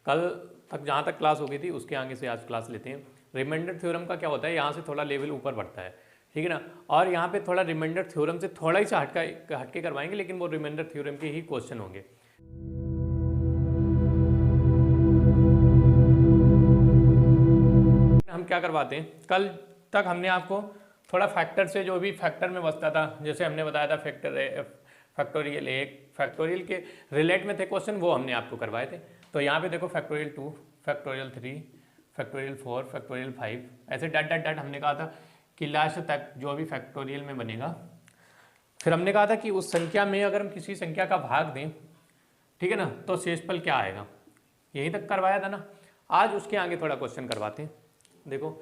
कल तक जहाँ तक क्लास हो गई थी उसके आगे से आज क्लास लेते हैं। रिमाइंडर थ्योरम का क्या होता है, यहाँ से थोड़ा लेवल ऊपर बढ़ता है, ठीक है ना। और यहाँ पे थोड़ा रिमाइंडर थ्योरम से थोड़ा ही सा हटके करवाएंगे, लेकिन वो रिमाइंडर थ्योरम के ही क्वेश्चन होंगे। हम क्या करवाते हैं, कल तक हमने आपको थोड़ा फैक्टर से, जो भी फैक्टर में बसता था, जैसे हमने बताया था फैक्टोरियल 1 फैक्टोरियल के रिलेट में थे क्वेश्चन, वो हमने आपको करवाए थे। तो यहाँ पे देखो फैक्टोरियल 2 फैक्टोरियल 3 फैक्टोरियल 4 फैक्टोरियल 5 ऐसे डट डट डट हमने कहा था कि लास्ट तक जो भी फैक्टोरियल में बनेगा। फिर हमने कहा था कि उस संख्या में अगर हम किसी संख्या का भाग दें, ठीक है ना, तो शेषफल क्या आएगा, यहीं तक करवाया था ना। आज उसके आगे थोड़ा क्वेश्चन करवाते हैं। देखो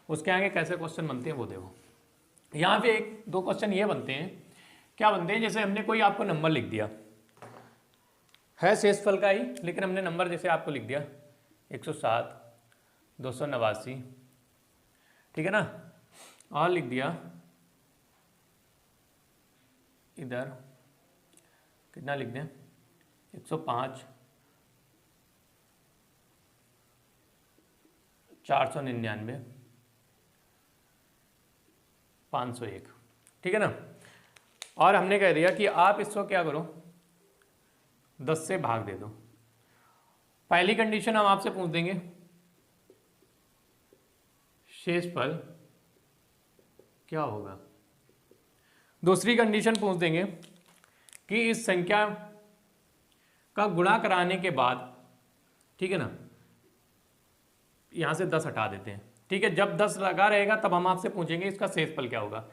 उसके आगे कैसे क्वेश्चन बनते हैं वो देखो। यहाँ पे एक दो क्वेश्चन ये बनते हैं, क्या बनते हैं, जैसे हमने कोई आपको नंबर लिख दिया है शेषफल का ही, लेकिन हमने नंबर जैसे आपको लिख दिया 107 289, ठीक है ना, और लिख दिया इधर कितना लिख दें 105 499 501, ठीक है ना। और हमने कह दिया कि आप इसको क्या करो 10 से भाग दे दो। पहली कंडीशन हम आपसे पूछ देंगे शेषफल क्या होगा। दूसरी कंडीशन पूछ देंगे कि इस संख्या का गुणा कराने के बाद, ठीक है ना, यहां से 10 हटा देते हैं, ठीक है। जब 10 लगा रहेगा तब हम आपसे पूछेंगे इसका शेषफल क्या होगा,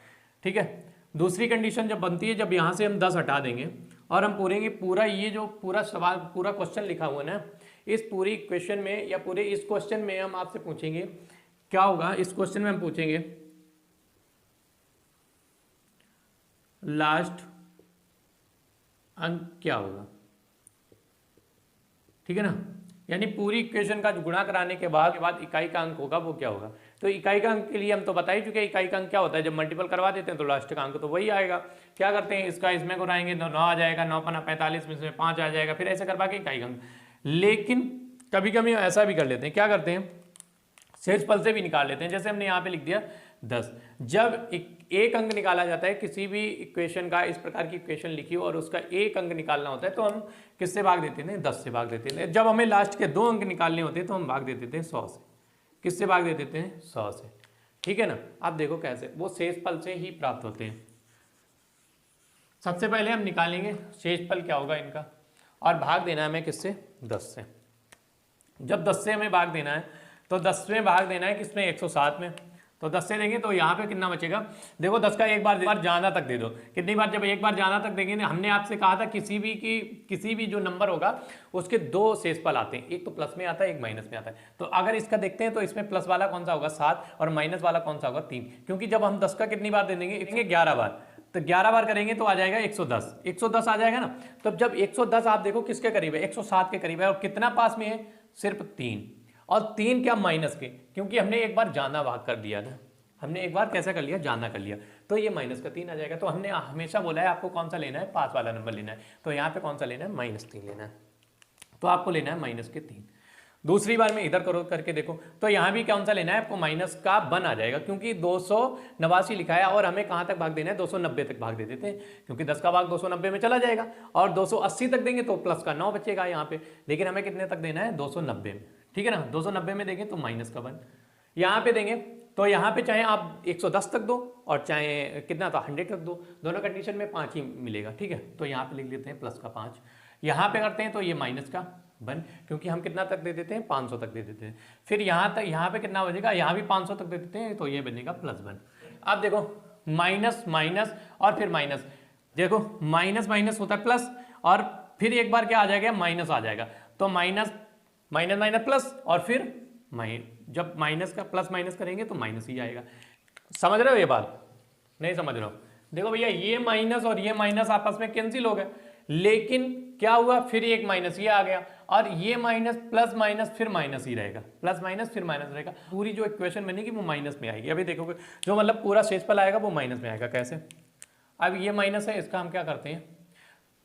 ठीक है। दूसरी कंडीशन जब बनती है, जब यहां से हम 10 हटा देंगे और हम पूरेंगे पूरा ये जो पूरा सवाल पूरा क्वेश्चन लिखा हुआ है ना, इस पूरी इक्वेशन में या पूरे इस क्वेश्चन में हम आपसे पूछेंगे क्या होगा। इस क्वेश्चन में हम पूछेंगे लास्ट अंक क्या होगा, ठीक है ना। यानी पूरी इक्वेशन का गुणा कराने के बाद इकाई का अंक होगा वो क्या होगा। तो इकाई का अंक के लिए हम तो बता ही चुके हैं इकाई का अंक क्या होता है। जब मल्टीपल करवा देते हैं तो लास्ट का अंक तो वही आएगा। क्या करते हैं, इसका इसमें घुराएंगे तो 9 आ जाएगा, 9 पना 45 में से 5 आ जाएगा, फिर ऐसे करवा के इकाई का अंक। लेकिन कभी कभी ऐसा भी कर लेते हैं, क्या करते हैं शेषफल से भी निकाल लेते हैं। जैसे हमने यहाँ पे लिख दिया 10। जब एक अंक निकाला जाता है किसी भी इक्वेशन का, इस प्रकार की इक्वेशन लिखी हो और उसका एक अंक निकालना होता है तो हम किससे भाग देते थे 10 से भाग देते थे। जब हमें लास्ट के 2 अंक निकालने होते हैं तो हम भाग देते थे 100 से। किससे भाग देते थे 100 से, ठीक है ना। आप देखो कैसे वो शेषफल से ही प्राप्त होते हैं। सबसे पहले हम निकालेंगे शेषफल क्या होगा इनका, और भाग देना है हमें किससे 10 से। जब 10 से हमें भाग देना है तो 10 में भाग देना है किसमें 107 में, तो 10 से देंगे तो यहाँ पे कितना बचेगा। देखो 10 का एक बार जाना तक दे दो। कितनी बार, जब एक बार जाना तक देंगे, हमने आपसे कहा था किसी भी जो नंबर होगा उसके 2 शेषफल आते हैं, एक तो प्लस में आता है एक माइनस में आता है। तो अगर इसका देखते हैं तो इसमें प्लस वाला कौन सा होगा 7 और माइनस वाला कौन सा होगा 3, क्योंकि जब हम 10 का कितनी बार दे देंगे 11 बार, तो 11 बार करेंगे तो आ जाएगा 110। 110 आ जाएगा ना। तो जब 110 आप देखो किसके करीब है 107 के करीब है, और कितना पास में है सिर्फ 3, और 3 क्या माइनस के, क्योंकि हमने एक बार जाना भाग कर दिया ना, हमने एक बार कैसा कर लिया जाना कर लिया, तो ये माइनस का 3 आ जाएगा। तो हमने हमेशा बोला है आपको कौन सा लेना है 5 वाला नंबर लेना है, तो यहाँ पे कौन सा लेना है -3 लेना है, तो आपको लेना है -3। दूसरी बार में इधर करो करके देखो तो यहाँ भी कौन सा लेना है आपको माइनस का 1 आ जाएगा, क्योंकि 289 लिखा है और हमें कहाँ तक भाग देना है 290 तक भाग दे देते हैं, क्योंकि 10 का भाग 290 में चला जाएगा, और 280 तक देंगे तो प्लस का 9 बचेगा यहाँ पे, लेकिन हमें कितने तक देना है 290 में, ठीक है ना। 290 में देंगे तो माइनस का 1 यहाँ पे देंगे, तो यहाँ पे चाहे आप 110 तक दो और चाहे कितना था 100 तक दो, दोनों कंडीशन में 5 ही मिलेगा, ठीक है। तो यहाँ पे लिख लेते हैं प्लस का 5, यहाँ पे करते हैं तो ये माइनस का 1, क्योंकि हम कितना तक दे देते हैं 500 तक दे देते हैं। फिर यहाँ तक, यहाँ पे कितना बचेगा, यहाँ भी 500 तक दे देते हैं, तो ये बनेगा +1। अब देखो माइनस माइनस और फिर माइनस, देखो माइनस माइनस होता है प्लस, और फिर एक बार क्या आ जाएगा माइनस आ जाएगा, तो माइनस माइनस माइनस प्लस, और फिर जब माइनस का प्लस माइनस करेंगे तो माइनस ही आएगा। समझ रहे हो ये बात, नहीं समझ रहे हो। देखो भैया ये माइनस और ये माइनस आपस में कैंसिल हो गए, लेकिन क्या हुआ फिर एक माइनस ये आ गया, और ये माइनस प्लस माइनस फिर माइनस ही रहेगा, प्लस माइनस फिर माइनस रहेगा, पूरी जो इक्वेशन बनेगी वो माइनस में आएगी। अभी देखोगे जो मतलब पूरा शेषफल आएगा वो माइनस में आएगा। कैसे, अब ये माइनस है, इसका हम क्या करते हैं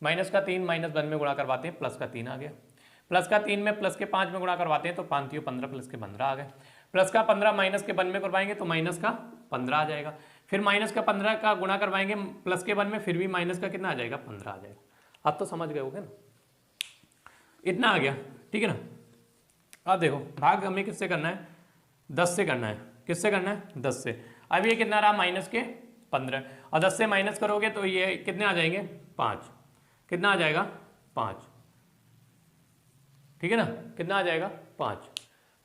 -3 -1 में गुणा करवाते हैं, प्लस का 3 आ गया, प्लस का 3 में प्लस के 5 में गुणा करवाते हैं तो 5 3 15 प्लस के 15 आ गए। प्लस का 15 माइनस के 1 में करवाएंगे तो माइनस का 15 आ जाएगा। फिर माइनस का 15 का गुणा करवाएंगे प्लस के 1 में, फिर भी माइनस का कितना आ जाएगा, 15 आ जाएगा। अब तो समझ गए होगे ना, इतना आ गया, ठीक है ना। अब देखो भाग हमें किससे करना है, 10 से करना है। किससे करना है, 10 से। अब ये कितना रहा, माइनस के 15, और 10 से माइनस करोगे तो ये कितने आ जाएंगे, 5। कितना आ जाएगा, 5, ठीक है ना, कितना आ जाएगा, 5।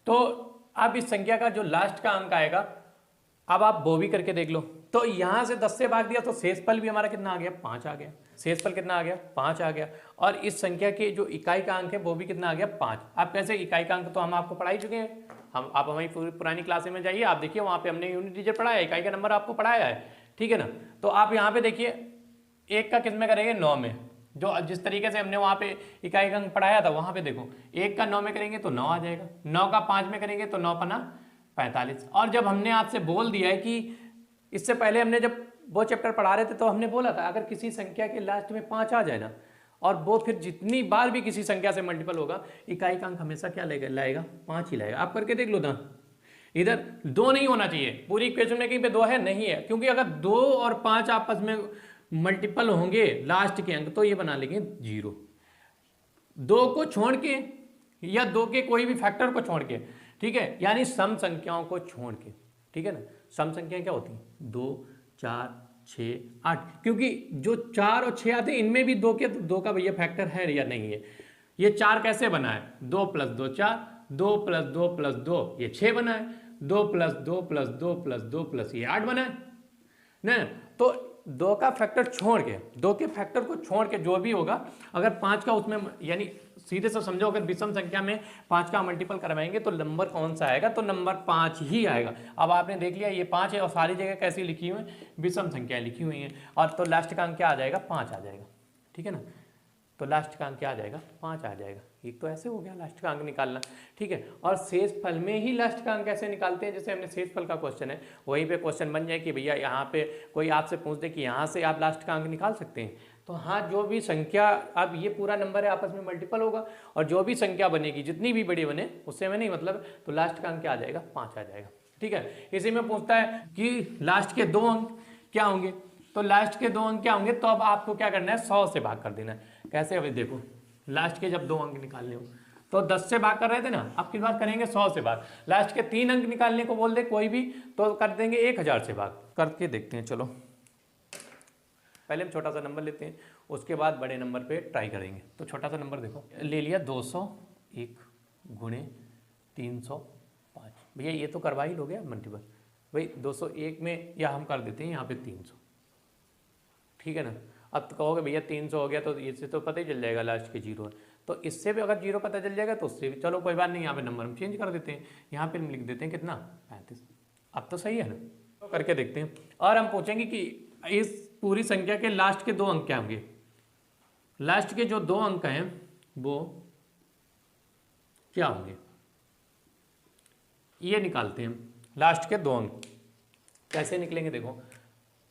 तो अब इस संख्या का जो लास्ट का अंक आएगा, अब आप वो भी करके देख लो। तो यहां से 10 से भाग दिया तो शेषफल भी हमारा कितना आ गया, 5 आ गया। शेषफल कितना आ गया, 5 आ गया। और इस संख्या के जो इकाई का अंक है वो भी कितना आ गया, 5। अब कैसे, इकाई का अंक तो हम आपको पढ़ा ही चुके हैं, आप हमारी पुरानी क्लास में जाइए, आप देखिए वहां पे हमने यूनिट डिजिट पढ़ाया है, इकाई का नंबर आपको पढ़ाया है, ठीक है ना। तो आप यहाँ पे देखिए 1 का किस में करेंगे, 9 में। जो जिस तरीके से हमने वहाँ पे इकाई का अंक पढ़ाया था, वहाँ पे देखो 1 का 9 में करेंगे तो 9 आ जाएगा, 9 का 5 में करेंगे तो 9 पना 45। और जब हमने आपसे बोल दिया है कि इससे पहले हमने जब वो चैप्टर पढ़ा रहे थे तो हमने बोला था अगर किसी संख्या के लास्ट में 5 आ जाए ना, और वो फिर जितनी बार भी किसी संख्या से मल्टीपल होगा, इकाई का अंक हमेशा क्या लाएगा, 5 ही लाएगा। आप करके देख लो ना, इधर 2 नहीं होना चाहिए, पूरी इक्वेशन में कहीं पे 2 है, नहीं है, क्योंकि अगर 2 और 5 आपस में मल्टीपल होंगे लास्ट के अंक तो ये बना लेंगे 0। 2 को छोड़ के या 2 के कोई भी फैक्टर को छोड़ के, ठीक है, यानी सम संख्याओं को छोड़ के, ठीक है ना। सम संख्याएं क्या होती हैं, 2 4 6 8, क्योंकि जो 4 और 6 आते हैं इनमें भी 2 का भैया फैक्टर है या नहीं है। ये 4 कैसे बना है, 2 + 2 4, 2 + 2 + 2 ये 6 बना है, 2 + 2 + 2 + 2 + ये 8 बना है ना। तो 2 का फैक्टर छोड़ के, 2 के फैक्टर को छोड़ के जो भी होगा, अगर 5 का उसमें, यानी सीधे से समझो, अगर विषम संख्या में 5 का मल्टीपल करवाएंगे तो नंबर कौन सा आएगा, तो नंबर 5 ही आएगा। अब आपने देख लिया ये 5 है और सारी जगह कैसी लिखी हुई है, विषम संख्या लिखी हुई है, और तो लास्ट का अंक क्या आ जाएगा, 5 आ जाएगा, ठीक है ना। तो लास्ट का अंक क्या आ जाएगा, 5 आ जाएगा। एक तो ऐसे हो गया लास्ट का अंक निकालना, ठीक है। और शेषफल में ही लास्ट का अंक कैसे निकालते हैं, जैसे हमने शेषफल का क्वेश्चन है वहीं पे क्वेश्चन बन जाए कि भैया यहाँ पे कोई आपसे पूछ दे कि यहाँ से आप लास्ट का अंक निकाल सकते हैं, तो हाँ, जो भी संख्या, अब ये पूरा नंबर है आपस में मल्टीपल होगा, और जो भी संख्या बनेगी जितनी भी बड़ी बने उससे में नहीं मतलब, तो लास्ट का अंक क्या आ जाएगा, 5 आ जाएगा, ठीक है। इसी में पूछता है कि लास्ट के 2 अंक क्या होंगे, तो लास्ट के 2 अंक क्या होंगे, तो अब आपको क्या करना है, 100 से भाग कर देना है। कैसे, अभी देखो लास्ट के जब 2 अंक निकालने हो तो 10 से भाग कर रहे थे ना, अब किस बार करेंगे, 100 से भाग। लास्ट के 3 अंक निकालने को बोल दे कोई भी तो कर देंगे 1000 से भाग। करके देखते हैं, चलो पहले हम छोटा सा नंबर लेते हैं, उसके बाद बड़े नंबर पे ट्राई करेंगे। तो छोटा सा नंबर देखो ले लिया, 201 × 305। भैया ये तो करवा ही लोगे मल्टीपल, भाई 201 में या हम कर देते हैं यहाँ पे 300, ठीक है ना। अब तो कहोगे भैया 300 हो गया तो इससे तो पता ही चल जाएगा लास्ट के 0 है, तो इससे भी अगर 0 पता चल जाएगा तो उससे भी, चलो कोई बात नहीं, यहाँ पे नंबर हम चेंज कर देते हैं, यहाँ पे हम लिख देते हैं कितना, 35। अब तो सही है ना, तो करके देखते हैं। और हम पूछेंगे कि इस पूरी संख्या के लास्ट के 2 अंक क्या होंगे। लास्ट के जो 2 अंक हैं वो क्या होंगे, ये निकालते हैं हम। लास्ट के 2 अंक कैसे निकलेंगे, देखो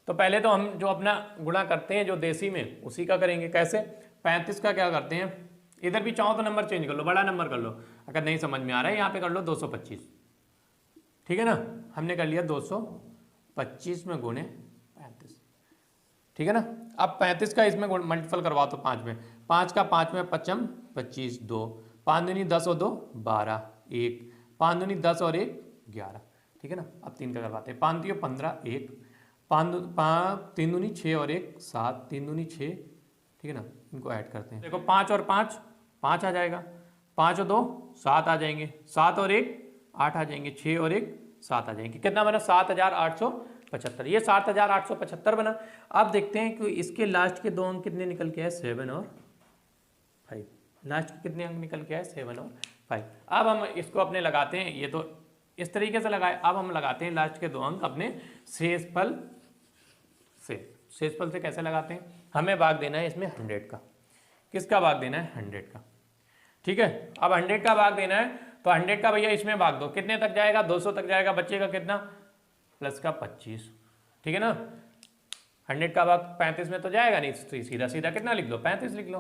तो पहले तो हम जो अपना गुणा करते हैं जो देसी में उसी का करेंगे। कैसे, 35 का क्या करते हैं, इधर भी चाहो तो नंबर चेंज कर लो, बड़ा नंबर कर लो, अगर नहीं समझ में आ रहा है यहाँ पे कर लो 225, ठीक है ना। हमने कर लिया 225 में गुणे 35, ठीक है ना। अब 35 का इसमें मल्टीपल करवा तो 5 में, 5 का 5 में 5 25, 2 5 दूनी 10 और 2 12, 1 5 दूनी 10 और 1 11, ठीक है ना। अब 3 का करवाते हैं, 5 दियो 15, 1 5 3 दूनी 6 और 1 7, 3 दूनी 6, ठीक है ना। इनको ऐड करते हैं, देखो 5 और 5 5 आ जाएगा, 5 और 2 7 आ जाएंगे, 7 और 1 8 आ जाएंगे, 6 और 1 7 आ जाएंगे। कितना बना, 7875। ये 7875 बना। अब देखते हैं कि इसके लास्ट के 2 अंक कितने निकल के आए, 7 और 5। लास्ट के कितने अंक निकल के आए, 7 और 5। अब हम इसको अपने लगाते हैं, ये तो इस तरीके से लगाए। अब हम लगाते हैं लास्ट के 2 अंक अपने शेषफल से। शेषफल से कैसे लगाते हैं, हमें भाग देना है इसमें 100 का। किसका भाग देना है, 100 का, ठीक है। अब 100 का भाग देना है तो 100 का भैया इसमें भाग दो, कितने तक जाएगा, 200 तक जाएगा, बचेगा कितना, प्लस का 25, ठीक है ना। 100 का भाग 35 में तो जाएगा नहीं, तो सीधा सीधा कितना लिख दो, 35 लिख लो,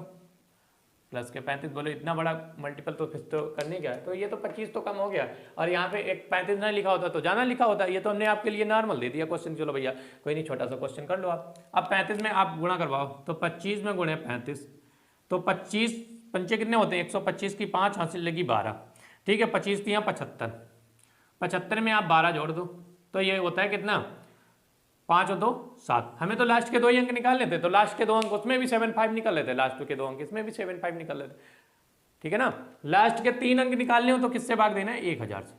प्लस के 35, बोलो इतना बड़ा मल्टीपल तो फिर तो करने क्या है, तो ये तो 25 तो कम हो गया, और यहाँ पे एक 35 ना लिखा होता तो जाना लिखा होता, ये तो हमने आपके लिए नॉर्मल दे दिया क्वेश्चन। चलो भैया कोई नहीं, छोटा सा क्वेश्चन कर लो आप। अब 35 में आप गुणा करवाओ, तो 25 में गुणे 35, तो 25 पंचे कितने होते हैं 125 की 5 हासिल लगी 12, ठीक है 25 दिया 75, 75 में आप 12 जोड़ दो तो ये होता है कितना 5 और 2 7। हमें तो लास्ट के 2 ही अंक निकालने थे, तो लास्ट के 2 अंक उसमें भी 75 निकल लेते, लास्ट के 2 अंक इसमें भी 75 निकल लेते, ठीक है ना। लास्ट के 3 अंक निकालने हो तो किससे भाग देना है 1000 से,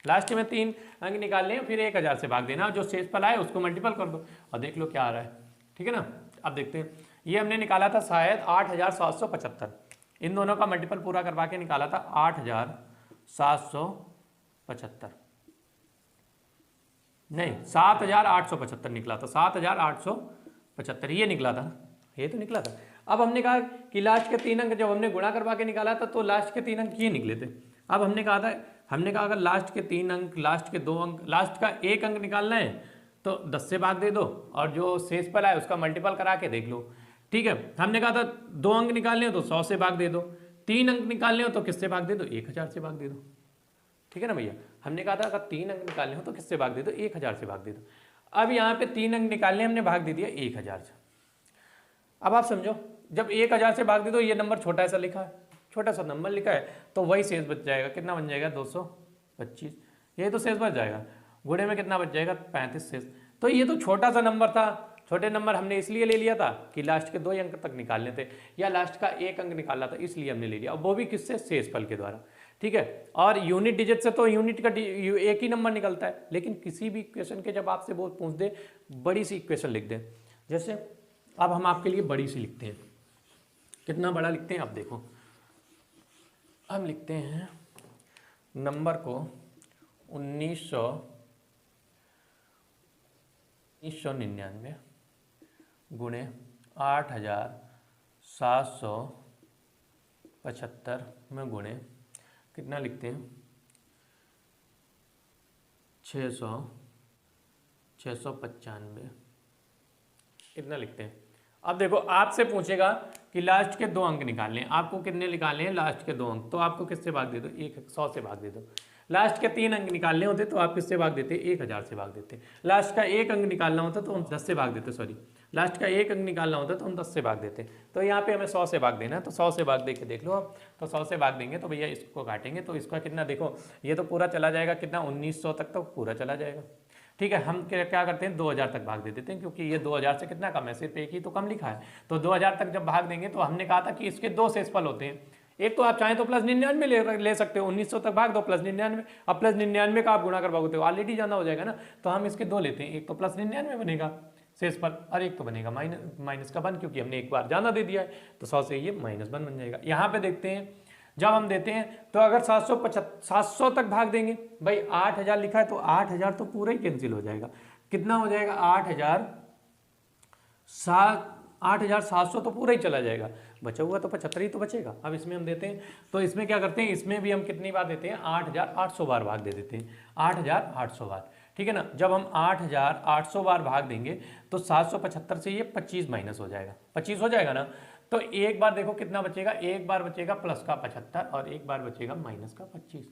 लास्ट में 3 अंक निकालने हैं फिर 1000 से भाग देना, जो शेष फल आए उसको मल्टीपल कर दो और देख लो क्या आ रहा है, ठीक है ना। अब देखते हैं, ये हमने निकाला था शायद 8775, इन दोनों का मल्टीपल पूरा करवा के निकाला था 8775, नहीं 7875 निकला था, 7875 ये निकला था, ये तो निकला था। अब हमने कहा कि लास्ट के 3 अंक जब हमने गुणा करवा के निकाला था तो लास्ट के 3 अंक ये निकले थे। अब हमने कहा अगर लास्ट के 3 अंक, लास्ट के 2 अंक, लास्ट का 1 अंक निकालना है तो 10 से भाग दे दो और जो शेष पर आए उसका मल्टीपल करा के देख लो, ठीक है। हमने कहा था 2 अंक निकालने हो तो 100 से भाग दे दो, 3 अंक निकालने हो तो किससे भाग दे दो 1000 से भाग दे दो, ठीक है ना भैया। हमने कहा था अगर 3 अंक निकालने हो तो किससे भाग दे दो 1000 से भाग दे दो। अब यहाँ पे 3 अंक निकालने हमने भाग दे दिया 1000 से। अब आप समझो जब 1000 से भाग दे दो, ये नंबर छोटा सा लिखा है, छोटा सा नंबर लिखा है तो वही शेष बच जाएगा, कितना बन जाएगा 225, ये तो शेष बच जाएगा, गुणे में कितना बच जाएगा 35 शेष। तो ये तो छोटा सा नंबर था, छोटे नंबर हमने इसलिए ले लिया था कि लास्ट के 2 अंक तक निकालने थे या लास्ट का 1 अंक निकालना था, इसलिए हमने ले लिया, और वो भी किससे शेषफल के द्वारा, ठीक है। और यूनिट डिजिट से तो यूनिट का एक ही नंबर निकलता है, लेकिन किसी भी इक्वेशन के जब आपसे वो पूछ दे बड़ी सी इक्वेशन लिख दे, जैसे अब हम आपके लिए बड़ी सी लिखते हैं, कितना बड़ा लिखते हैं आप देखो, हम लिखते हैं नंबर को 1999 गुणे 8775 में गुणे कितना लिखते हैं 695 इतना लिखते हैं। अब देखो आपसे पूछेगा कि लास्ट के 2 अंक निकालने हैं, आपको कितने निकालने हैं लास्ट के 2 अंक, तो आपको किससे भाग दे दो 100 से भाग दे दो। लास्ट के 3 अंक निकालने होते तो आप किससे भाग देते 1000 से भाग देते। लास्ट का 1 अंक निकालना होता तो हम 10 से भाग देते, सॉरी लास्ट का 1 अंक निकालना होता तो हम 10 से भाग देते। तो यहाँ पे हमें 100 से भाग देना है, तो 100 से भाग दे के देख लो आप, तो 100 से भाग देंगे तो भैया इसको काटेंगे तो इसका कितना देखो, ये तो पूरा चला जाएगा कितना 1900 तक तो पूरा चला जाएगा, ठीक है। हम क्या करते हैं 2000 तक भाग दे देते हैं, क्योंकि ये 2000 से कितना कम है, सिर्फ एक ही तो कम लिखा है, तो 2000 तक जब भाग देंगे तो हमने कहा था कि इसके 2 शेषफल होते हैं, एक तो आप चाहें तो +99 ले सकते हो, 1900 तक भाग दो +99, अब +99 का आप गुणा करवाओगे तो ऑलरेडी जाना हो जाएगा ना, तो हम इसके 2 लेते हैं, एक तो +99 बनेगा शेषफल और एक तो बनेगा माइनस का 1, क्योंकि हमने एक बार जाना दे दिया है, तो 100 से ये -1 बन जाएगा। यहाँ पे देखते हैं जब हम देते हैं तो अगर 700 तक भाग देंगे, भाई 8000 लिखा है तो 8000 तो पूरा ही कैंसिल हो जाएगा, कितना हो जाएगा 8700 तो पूरा ही चला जाएगा, बचा हुआ तो 75 ही तो बचेगा। अब इसमें हम देते हैं तो इसमें क्या करते हैं, इसमें भी हम कितनी बार देते हैं 8800 बार भाग दे देते हैं, 8800 बार, ठीक है ना। जब हम 8800 बार भाग देंगे तो 775 से ये 25 माइनस हो जाएगा, 25 हो जाएगा ना, तो एक बार देखो कितना बचेगा, एक बार बचेगा प्लस का 75 और एक बार बचेगा माइनस का 25,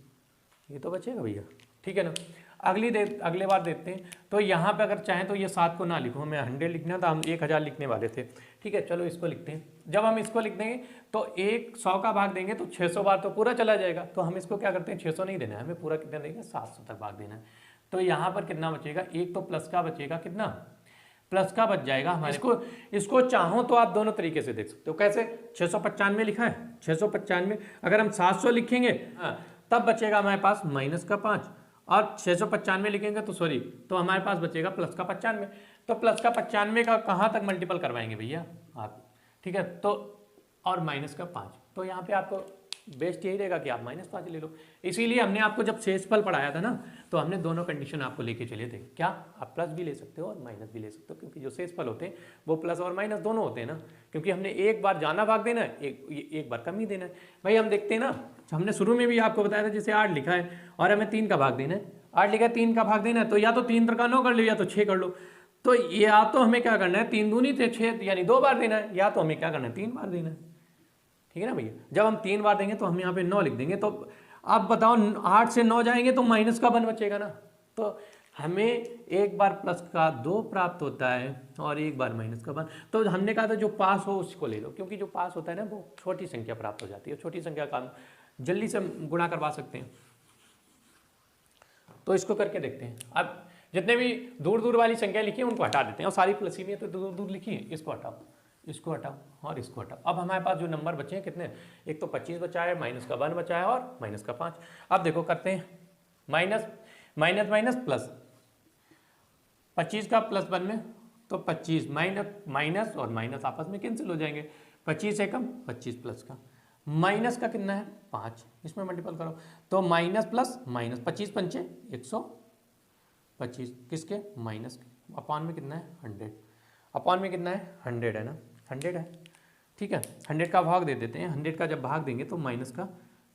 ये तो बचेगा भैया, ठीक है ना। अगले बार देखते हैं, तो यहाँ पे अगर चाहें तो ये 7 को ना लिखो, हमें 100 लिखना था, हम 1000 लिखने वाले थे, ठीक है। चलो इसको लिखते हैं, जब हम इसको लिख देंगे तो 100 का भाग देंगे तो 600 बार तो पूरा चला जाएगा, तो हम इसको क्या करते हैं 600 नहीं देना है, हमें पूरा कितना देंगे 700 तक भाग देना है। तो यहाँ पर कितना बचेगा, एक तो प्लस का बचेगा, कितना प्लस का बच जाएगा हमारे, इसको चाहो तो आप दोनों तरीके से देख सकते हो, कैसे 695 लिखा है, 695 अगर हम 700 लिखेंगे तब बचेगा हमारे पास माइनस का 5, और 695 लिखेंगे तो सॉरी तो हमारे पास बचेगा प्लस का 95, तो प्लस का 95 का कहाँ तक मल्टीपल करवाएंगे भैया आप, ठीक है, तो और माइनस का 5, तो यहाँ पे आपको बेस्ट यही रहेगा कि आप -5 ले लो। इसीलिए हमने आपको जब शेषफल पढ़ाया था ना तो हमने दोनों कंडीशन आपको लेके चले थे, क्या आप प्लस भी ले सकते हो और माइनस भी ले सकते हो, क्योंकि जो शेषफल होते हैं वो प्लस और माइनस दोनों होते हैं ना, क्योंकि हमने एक बार जाना भाग देना है, एक बार कम ही देना है। भाई हम देखते हैं ना, हमने शुरू में भी आपको बताया था, जैसे 8 लिखा है और हमें 3 का भाग देना है, 8 लिखा है 3 का भाग देना है, तो या तो 3 का 9 कर लो या तो 6 कर लो, तो या तो हमें क्या करना है 3 दूनी थे 6 यानी 2 बार देना है, या तो हमें क्या करना है 3 बार देना है, ठीक है ना भैया। जब हम 3 बार देंगे तो हम यहाँ पे 9 लिख देंगे। तो अब बताओ 8 से 9 जाएंगे तो माइनस का 1 बचेगा ना। तो हमें एक बार प्लस का 2 प्राप्त होता है और एक बार माइनस का 1। तो हमने कहा था जो पास हो उसको ले लो, क्योंकि जो पास होता है ना वो छोटी संख्या प्राप्त हो जाती है। छोटी संख्या का हम जल्दी से गुणा करवा सकते हैं। तो इसको करके देखते हैं। अब जितने भी दूर दूर वाली संख्या लिखी है उनको हटा देते हैं, और सारी प्लस ही में तो दूर दूर लिखी है, इसको हटाओ, इसको हटाओ और इसको हटाओ। अब हमारे पास जो नंबर बचे हैं कितने, एक तो 25 बचा है, माइनस का 1 बचा है और माइनस का 5। अब देखो करते हैं, माइनस माइनस माइनस प्लस, 25 का प्लस 1 में तो 25 माइनस और माइनस आपस में कैंसिल हो जाएंगे। 25 से कम 25 प्लस का, माइनस का कितना है 5, इसमें मल्टीपल करो तो माइनस प्लस माइनस, 25 पंचे 125 किसके माइनस के, अपॉन में कितना है 100, अपॉन में कितना है 100 है ना, 100 है। ठीक है, 100 का भाग दे देते हैं। 100 का जब भाग देंगे तो माइनस का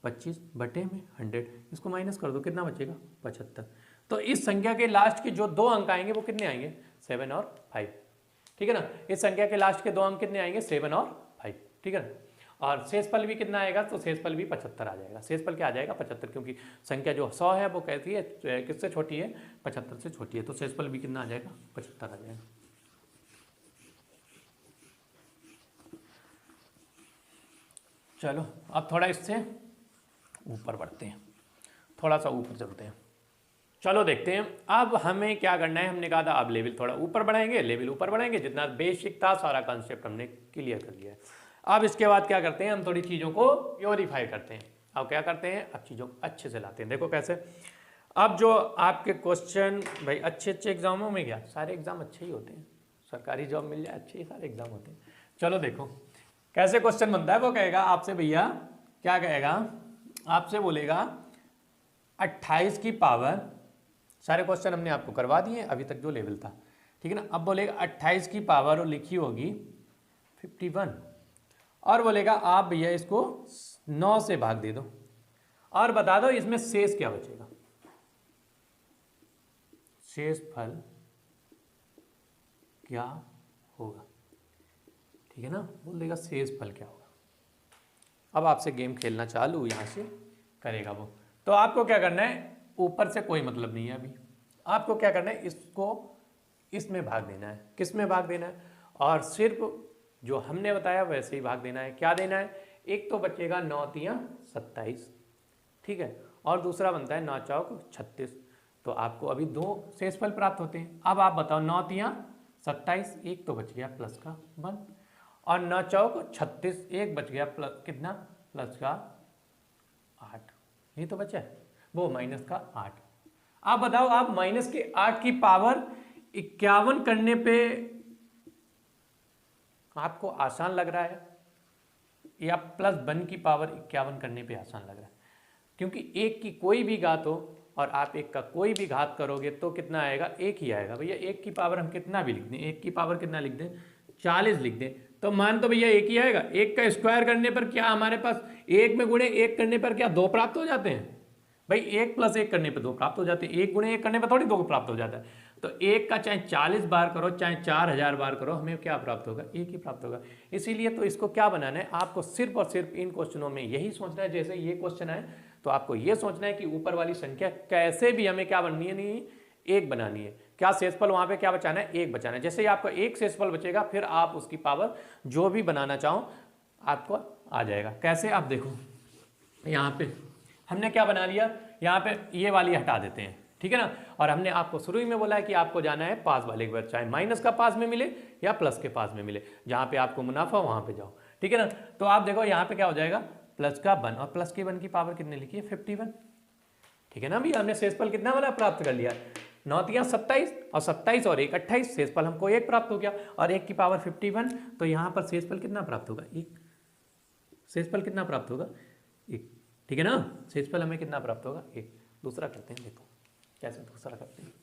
25 बटे में 100, इसको माइनस कर दो, कितना बचेगा 75। तो इस संख्या के लास्ट के जो 2 अंक आएंगे वो कितने आएंगे 7 और 5। ठीक है ना, इस संख्या के लास्ट के 2 अंक कितने आएंगे 7 और 5। ठीक है ना, और शेषफल भी कितना आएगा, तो शेषफल भी 75 आ जाएगा। शेषफल क्या आ जाएगा 75, क्योंकि संख्या जो 100 है वो कहती है किससे छोटी है 75 से छोटी है। तो शेषफल भी कितना आ जाएगा 75 आ जाएगा। चलो अब थोड़ा इससे ऊपर बढ़ते हैं, थोड़ा सा ऊपर चलते हैं। चलो देखते हैं अब हमें क्या करना है। हमने कहा था अब लेवल थोड़ा ऊपर बढ़ाएंगे, लेवल ऊपर बढ़ाएंगे, जितना बेसिक था सारा कॉन्सेप्ट हमने क्लियर कर लिया है। अब इसके बाद क्या करते हैं, हम थोड़ी चीज़ों को प्योरीफाई करते हैं। अब क्या करते हैं, अब चीज़ों को अच्छे से लाते हैं। देखो कैसे, अब जो आपके क्वेश्चन भाई अच्छे एग्जामों में, क्या सारे एग्जाम अच्छे ही होते हैं, सरकारी जॉब मिल जाए अच्छे ही सारे एग्जाम होते हैं। चलो देखो कैसे क्वेश्चन बनता है। वो कहेगा आपसे, भैया क्या कहेगा आपसे, बोलेगा 28 की पावर, सारे क्वेश्चन हमने आपको करवा दिए अभी तक जो लेवल था, ठीक है ना। अब बोलेगा 28 की पावर और लिखी होगी 51, और बोलेगा आप भैया इसको 9 से भाग दे दो और बता दो इसमें शेष क्या बचेगा, शेष फल क्या होगा। ठीक है ना, बोल देगा शेष फल क्या होगा। अब आपसे गेम खेलना चालू यहाँ से करेगा वो। तो आपको क्या करना है, ऊपर से कोई मतलब नहीं है अभी, आपको क्या करना है, इसको इसमें भाग देना है। किस में भाग देना है, और सिर्फ जो हमने बताया वैसे ही भाग देना है। क्या देना है, एक तो बचेगा 9 तियां 27, ठीक है, और दूसरा बनता है 9 चौक 36। तो आपको अभी 2 शेषफल प्राप्त होते हैं। अब आप बताओ 9 तियां 27, एक तो बच गया प्लस का 1, और 9 चौक 36, एक बच गया प्लस कितना प्लस का 8, ये तो बचा है वो माइनस का 8। आप बताओ आप माइनस के 8 की पावर 51 करने पे आपको आसान लग रहा है, या प्लस 1 की पावर 51 करने पे आसान लग रहा है। क्योंकि एक की कोई भी घात हो और आप एक का कोई भी घात करोगे तो कितना आएगा, एक ही आएगा। भैया एक की पावर हम कितना भी लिख दें, एक की पावर कितना लिख दें 40 लिख दें, तो मान तो भैया एक ही आएगा। एक का स्क्वायर करने पर क्या हमारे पास, एक में गुणे एक करने पर क्या 2 प्राप्त हो जाते हैं भाई, 1 + 1 करने पर 2 प्राप्त हो जाते हैं, 1 × 1 करने पर थोड़ी 2 प्राप्त हो जाता है। तो एक का चाहे 40 बार करो चाहे 4000 बार करो, हमें क्या प्राप्त होगा, एक ही प्राप्त होगा। इसीलिए तो इसको क्या बनाना है, आपको सिर्फ और सिर्फ इन क्वेश्चनों में यही सोचना है। जैसे ये क्वेश्चन है तो आपको ये सोचना है कि ऊपर वाली संख्या कैसे भी हमें क्या बननी है, नहीं एक बनानी है। क्या शेषफल वहां पे क्या बचाना है, एक बचाना है। जैसे ही आपका एक शेषफल बचेगा फिर आप उसकी पावर जो भी बनाना चाहो आपको आ जाएगा। कैसे, आप देखो यहाँ पे हमने क्या बना लिया, यहाँ पे ये वाली हटा देते हैं, ठीक है ना। और हमने आपको शुरू ही में बोला है कि आपको जाना है पास वाले के पास, चाहे माइनस का पास में मिले या प्लस के पास में मिले, जहाँ पे आपको मुनाफा वहाँ पे जाओ, ठीक है ना। तो आप देखो यहाँ पे क्या हो जाएगा, प्लस का 1, और प्लस के 1 की पावर कितने लिखी है 51, ठीक है ना। भैया हमने शेषफल कितना वाला प्राप्त कर लिया, 9 तियां 27, और 27 और 1 28, शेषफल हमको 1 प्राप्त हो गया, और 1 की पावर 51। तो यहाँ पर शेषफल कितना प्राप्त होगा, 1। शेषफल कितना प्राप्त होगा 1, ठीक है ना। शेषफल हमें कितना प्राप्त होगा 1। दूसरा करते हैं, देखो कैसे दूसरा करते हैं।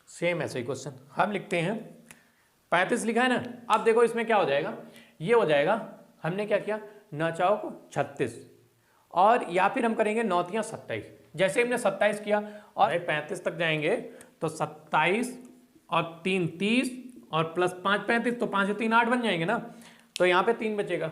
सेम ऐसे ही क्वेश्चन हम लिखते हैं, 35 लिखा है ना। अब देखो इसमें क्या हो जाएगा, ये हो जाएगा, हमने क्या किया 9 चौक 36, और या फिर हम करेंगे 9 तियां 27। जैसे हमने 27 किया और 35 तक जाएंगे तो 27 और 3 30 और प्लस 5 35, तो 5 और 3 8 बन जाएंगे ना, तो यहाँ पे 3 बचेगा।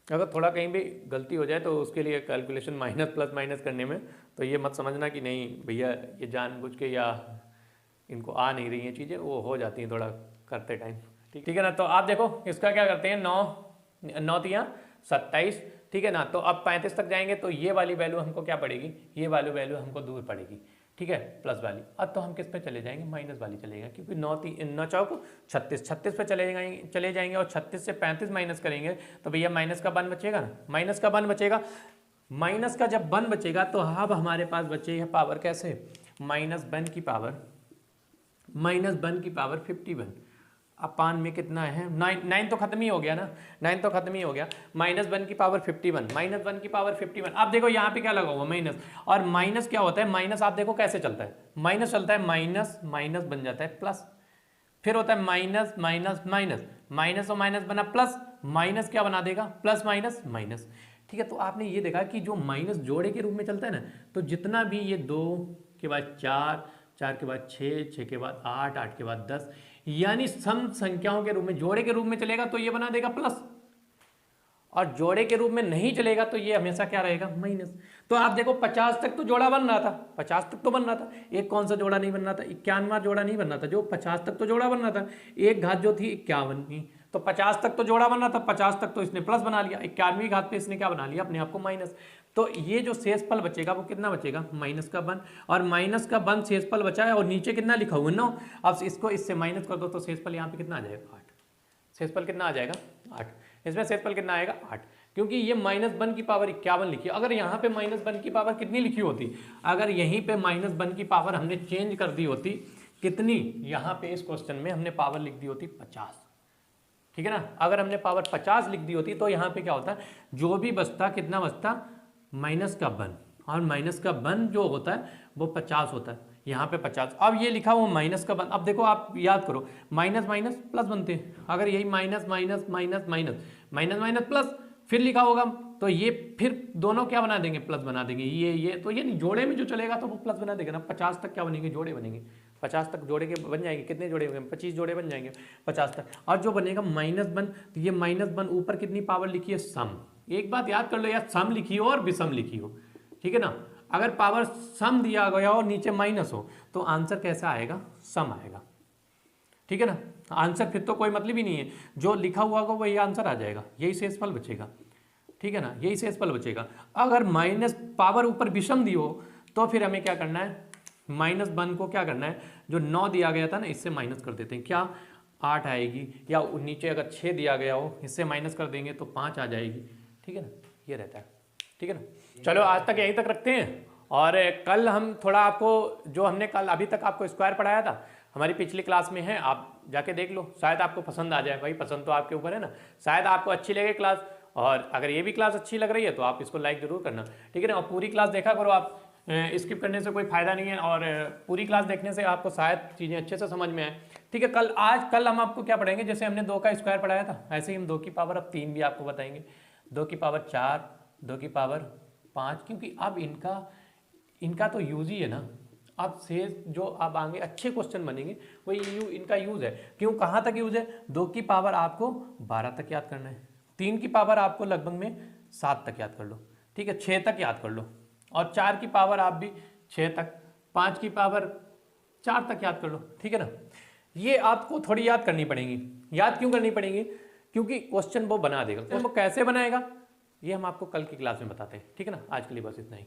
अगर थोड़ा कहीं भी गलती हो जाए तो उसके लिए कैलकुलेशन माइनस प्लस माइनस करने में, तो ये मत समझना कि नहीं भैया ये जानबूझ के या इनको आ नहीं रही हैं चीज़ें, वो हो जाती हैं थोड़ा करते टाइम। ठीक है ना। तो आप देखो इसका क्या करते हैं, 9 तियाँ 27, ठीक है ना। तो अब 35 तक जाएंगे तो ये वाली वैल्यू हमको क्या पड़ेगी, ये वाली वैल्यू हमको दूर पड़ेगी, ठीक है, प्लस वाली। अब तो हम किस पे चले जाएंगे, माइनस वाली चले जाएंगे, क्योंकि 9 चौक 36 पे चले जाएंगे और 36 से 35 माइनस करेंगे तो भैया माइनस का 1 बचेगा ना, माइनस का 1 बचेगा। माइनस का जब 1 बचेगा तो अब हमारे पास बचेगा पावर कैसे, -1 की पावर 51 अपान में कितना है 9 तो खत्म ही हो गया ना, 9 तो खत्म ही हो गया। -1 की पावर 51, -1 की पावर 51। अब देखो यहाँ पे क्या लगा हुआ माइनस, और माइनस क्या होता है, माइनस आप देखो कैसे चलता है, माइनस चलता है, माइनस माइनस बन जाता है प्लस, फिर होता है माइनस माइनस माइनस, माइनस और माइनस बना प्लस, माइनस क्या बना देगा, प्लस माइनस माइनस। ठीक है, तो आपने ये देखा कि जो माइनस जोड़े के रूप में चलता है ना, तो जितना भी ये 2 के बाद 4, 4 के बाद 6, 6 के बाद 8, 8 के बाद 10, यानी सम संख्याओं के रूप में जोड़े के रूप में चलेगा तो ये बना देगा प्लस, और जोड़े के रूप में नहीं चलेगा तो ये हमेशा क्या रहेगा, माइनस। तो आप देखो 50 तक तो जोड़ा बन रहा था, 50 तक तो बन रहा था, एक कौन सा जोड़ा नहीं बन रहा था, 51वां जोड़ा नहीं बन रहा था, जो 50 तक तो जोड़ा बन रहा था, एक घात जो थी 51 की, तो 50 तक तो जोड़ा बन रहा था, 50 तक तो इसने प्लस बना लिया, 51वीं घात पे इसने क्या बना लिया, अपने आप को माइनस। तो ये जो शेषफल बचेगा वो कितना बचेगा, माइनस का 1, और माइनस का 1 शेषफल बचा है, और नीचे कितना लिखा हुआ है 9। अब इसको इससे माइनस कर दो तो शेषफल यहाँ पे कितना आ जाएगा, 8। शेषफल कितना आ जाएगा, 8। इसमें शेषफल कितना आएगा, 8, क्योंकि ये -1 की पावर 51 लिखी है। अगर यहाँ पे -1 की पावर कितनी लिखी होती, अगर यहीं पे -1 की पावर हमने चेंज कर दी होती, कितनी, यहाँ पे इस क्वेश्चन में हमने पावर लिख दी होती 50, ठीक है ना। अगर हमने पावर 50 लिख दी होती तो यहाँ पे क्या होता है, जो भी बचता कितना बचता, माइनस का 1, और माइनस का 1 जो होता है वो 50 होता है, यहाँ पे 50। अब ये लिखा हुआ माइनस का 1, अब देखो आप याद करो, माइनस माइनस प्लस बनते हैं, अगर यही minus minus minus minus minus minus plus फिर लिखा होगा, तो ये फिर दोनों क्या बना देंगे, प्लस बना देंगे, ये तो ये नहीं, जोड़े में जो चलेगा तो वो प्लस बना देगा ना। 50 तक क्या बनेंगे, जोड़े बनेंगे, 50 तक जोड़े के बन जाएंगे, कितने जोड़े बनेंगे, 25 जोड़े बन जाएंगे 50 तक। और जो बनेगा -1, तो ये -1 ऊपर कितनी पावर लिखी है, सम। एक बात याद कर लो यार, सम लिखी हो और विषम लिखी हो, ठीक है ना। अगर पावर सम दिया गया हो और नीचे माइनस हो तो आंसर कैसा आएगा, सम आएगा, ठीक है ना। आंसर फिर तो कोई मतलब ही नहीं है, जो लिखा हुआ होगा वही आंसर आ जाएगा, यही शेषफल बचेगा, ठीक है ना, यही शेषफल बचेगा। अगर माइनस पावर ऊपर विषम दी हो तो फिर हमें क्या करना है, -1 को क्या करना है, जो 9 दिया गया था ना इससे माइनस कर देते हैं, क्या 8 आएगी, या नीचे अगर 6 दिया गया हो इससे माइनस कर देंगे तो 5 आ जाएगी, ठीक है ना, ये रहता है, ठीक है ना। चलो आज तक यहीं तक रखते हैं, और कल हम थोड़ा आपको जो हमने कल अभी तक आपको स्क्वायर पढ़ाया था हमारी पिछली क्लास में है, आप जाके देख लो, शायद आपको पसंद आ जाए। भाई पसंद तो आपके ऊपर है ना, शायद आपको अच्छी लगे क्लास, और अगर ये भी क्लास अच्छी लग रही है तो आप इसको लाइक जरूर करना, ठीक है ना। और पूरी क्लास देखा करो, आप स्किप करने से कोई फायदा नहीं है, और पूरी क्लास देखने से आपको शायद चीज़ें अच्छे से समझ में आए, ठीक है। कल हम आपको क्या पढ़ाएंगे, जैसे हमने 2 का स्क्वायर पढ़ाया था ऐसे ही हम 2 की पावर अब 3 भी आपको बताएंगे, 2 की पावर 4, 2 की पावर 5, क्योंकि अब इनका तो यूज ही है ना। अब शेष जो अब आगे अच्छे क्वेश्चन बनेंगे वही इनका यूज है। क्यों, कहाँ तक यूज है, 2 की पावर आपको 12 तक याद करना है, 3 की पावर आपको लगभग में 7 तक याद कर लो, ठीक है, 6 तक याद कर लो, और 4 की पावर आप भी 6 तक, 5 की पावर 4 तक याद कर लो, ठीक है ना। ये आपको थोड़ी याद करनी पड़ेगी। याद क्यों करनी पड़ेगी, क्योंकि क्वेश्चन वो बना देगा, तो वो कैसे बनाएगा ये हम आपको कल की क्लास में बताते हैं, ठीक है ना। आज के लिए बस इतना ही।